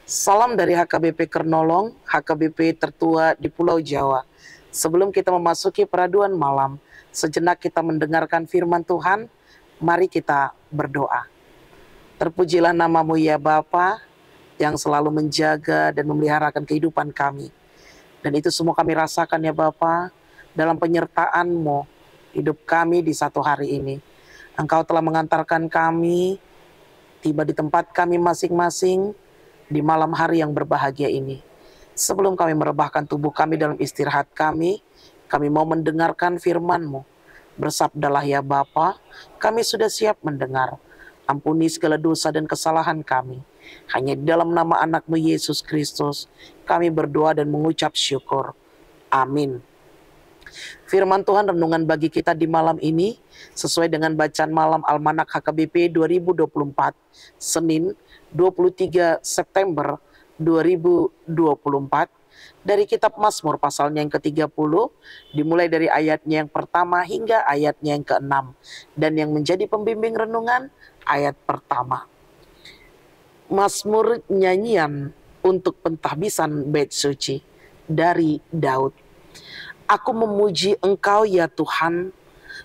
Salam dari HKBP Kernolong, HKBP tertua di Pulau Jawa. Sebelum kita memasuki peraduan malam, sejenak kita mendengarkan firman Tuhan, mari kita berdoa. Terpujilah nama-Mu ya Bapa, yang selalu menjaga dan memeliharakan kehidupan kami. Dan itu semua kami rasakan ya Bapa, dalam penyertaan-Mu, hidup kami di satu hari ini. Engkau telah mengantarkan kami, tiba di tempat kami masing-masing, di malam hari yang berbahagia ini. Sebelum kami merebahkan tubuh kami dalam istirahat kami mau mendengarkan firman-Mu. Bersabdalah ya Bapa, kami sudah siap mendengar. Ampuni segala dosa dan kesalahan kami. Hanya di dalam nama anak-Mu Yesus Kristus, kami berdoa dan mengucap syukur. Amin. Firman Tuhan renungan bagi kita di malam ini sesuai dengan bacaan malam Almanak HKBP 2024, Senin 23 September 2024, dari kitab Mazmur pasalnya yang ke-30, dimulai dari ayatnya yang pertama hingga ayatnya yang ke-6, dan yang menjadi pembimbing renungan ayat pertama. Mazmur nyanyian untuk pentahbisan bait suci dari Daud. Aku memuji Engkau ya Tuhan,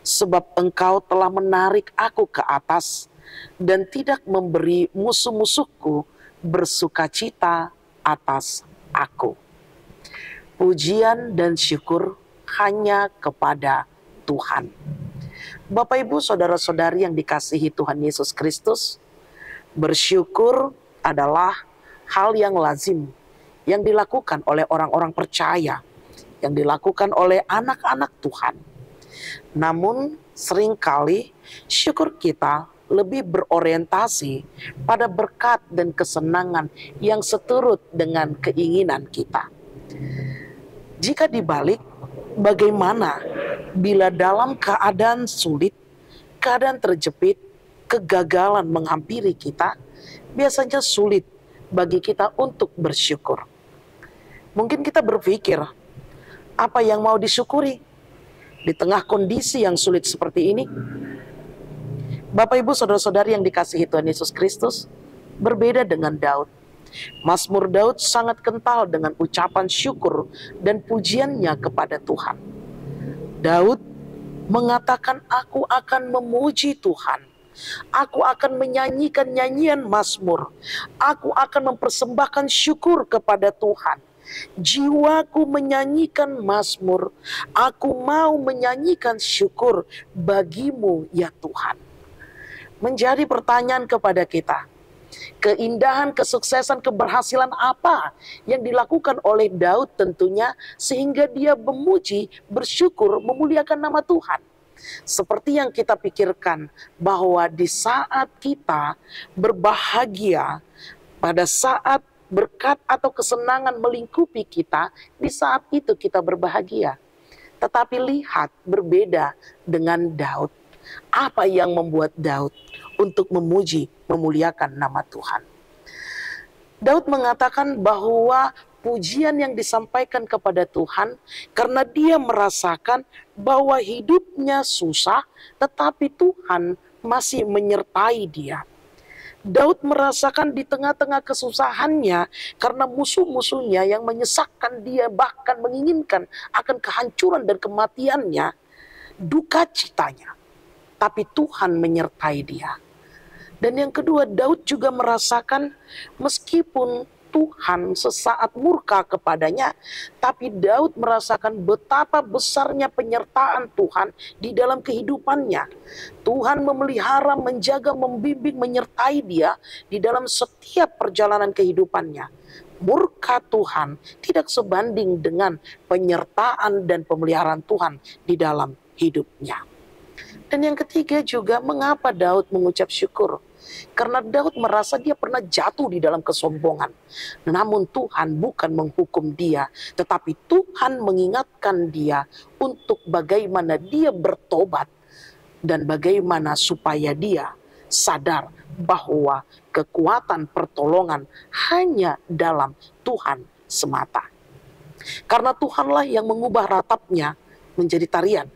sebab Engkau telah menarik aku ke atas dan tidak memberi musuh-musuhku bersukacita atas aku. Pujian dan syukur hanya kepada Tuhan. Bapak Ibu saudara-saudari yang dikasihi Tuhan Yesus Kristus, bersyukur adalah hal yang lazim yang dilakukan oleh orang-orang percaya, yang dilakukan oleh anak-anak Tuhan. Namun seringkali syukur kita lebih berorientasi pada berkat dan kesenangan yang seturut dengan keinginan kita. Jika dibalik, bagaimana bila dalam keadaan sulit, keadaan terjepit, kegagalan menghampiri kita, biasanya sulit bagi kita untuk bersyukur. Mungkin kita berpikir, apa yang mau disyukuri di tengah kondisi yang sulit seperti ini? Bapak Ibu saudara-saudari yang dikasihi Tuhan Yesus Kristus, berbeda dengan Daud. Mazmur Daud sangat kental dengan ucapan syukur dan pujiannya kepada Tuhan. Daud mengatakan, aku akan memuji Tuhan. Aku akan menyanyikan nyanyian mazmur. Aku akan mempersembahkan syukur kepada Tuhan. Jiwaku menyanyikan mazmur. Aku mau menyanyikan syukur bagimu ya Tuhan. Menjadi pertanyaan kepada kita, keindahan, kesuksesan, keberhasilan apa yang dilakukan oleh Daud tentunya sehingga dia memuji, bersyukur, memuliakan nama Tuhan. Seperti yang kita pikirkan bahwa di saat kita berbahagia, pada saat berkat atau kesenangan melingkupi kita, di saat itu kita berbahagia. Tetapi lihat, berbeda dengan Daud. Apa yang membuat Daud untuk memuji, memuliakan nama Tuhan? Daud mengatakan bahwa pujian yang disampaikan kepada Tuhan karena dia merasakan bahwa hidupnya susah, tetapi Tuhan masih menyertai dia. Daud merasakan di tengah-tengah kesusahannya karena musuh-musuhnya yang menyesakkan dia, bahkan menginginkan akan kehancuran dan kematiannya, duka citanya. Tapi Tuhan menyertai dia. Dan yang kedua, Daud juga merasakan meskipun Tuhan sesaat murka kepadanya, tapi Daud merasakan betapa besarnya penyertaan Tuhan di dalam kehidupannya. Tuhan memelihara, menjaga, membimbing, menyertai dia di dalam setiap perjalanan kehidupannya. Murka Tuhan tidak sebanding dengan penyertaan dan pemeliharaan Tuhan di dalam hidupnya. Dan yang ketiga juga, mengapa Daud mengucap syukur? Karena Daud merasa dia pernah jatuh di dalam kesombongan. Namun Tuhan bukan menghukum dia, tetapi Tuhan mengingatkan dia untuk bagaimana dia bertobat dan bagaimana supaya dia sadar bahwa kekuatan pertolongan hanya dalam Tuhan semata. Karena Tuhanlah yang mengubah ratapnya menjadi tarian,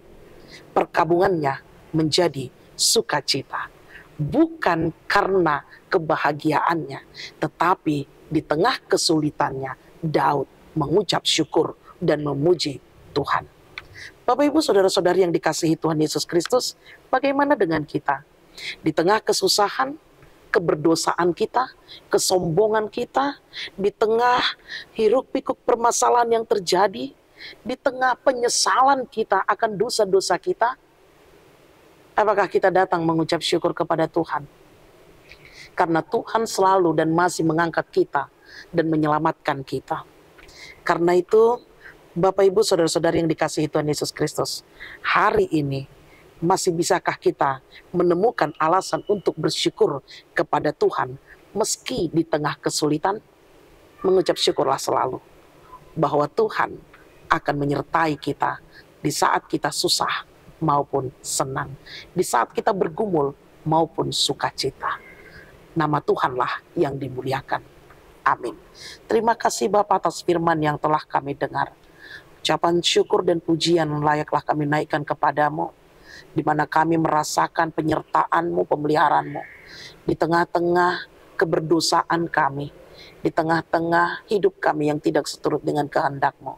perkabungannya menjadi sukacita. Bukan karena kebahagiaannya, tetapi Di tengah kesulitannya, Daud mengucap syukur dan memuji Tuhan. Bapak Ibu saudara-saudari yang dikasihi Tuhan Yesus Kristus, bagaimana dengan kita? Di tengah kesusahan, keberdosaan kita, kesombongan kita, di tengah hiruk-pikuk permasalahan yang terjadi, di tengah penyesalan kita akan dosa-dosa kita, apakah kita datang mengucap syukur kepada Tuhan? Karena Tuhan selalu dan masih mengangkat kita dan menyelamatkan kita. Karena itu, Bapak Ibu saudara-saudari yang dikasihi Tuhan Yesus Kristus, hari ini masih bisakah kita menemukan alasan untuk bersyukur kepada Tuhan meski di tengah kesulitan? Mengucap syukurlah selalu bahwa Tuhan akan menyertai kita di saat kita susah maupun senang, di saat kita bergumul maupun sukacita. Nama Tuhanlah yang dimuliakan. Amin. Terima kasih Bapa atas firman yang telah kami dengar. Ucapan syukur dan pujian layaklah kami naikkan kepadamu, di mana kami merasakan penyertaan-Mu, pemeliharaan-Mu, di tengah-tengah keberdosaan kami, di tengah-tengah hidup kami yang tidak seturut dengan kehendak-Mu.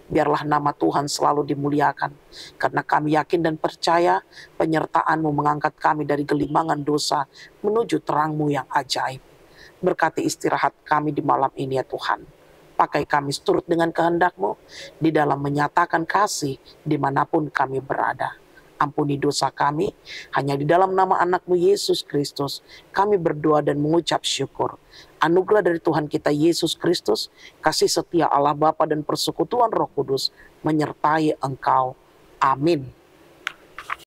Biarlah nama Tuhan selalu dimuliakan, karena kami yakin dan percaya penyertaan-Mu mengangkat kami dari gelimangan dosa menuju terang-Mu yang ajaib. Berkati istirahat kami di malam ini ya Tuhan. Pakai kami seturut dengan kehendak-Mu di dalam menyatakan kasih dimanapun kami berada. Ampuni dosa kami, hanya di dalam nama anak-Mu Yesus Kristus kami berdoa dan mengucap syukur. Anugerah dari Tuhan kita Yesus Kristus, kasih setia Allah Bapa dan persekutuan Roh Kudus menyertai engkau. Amin.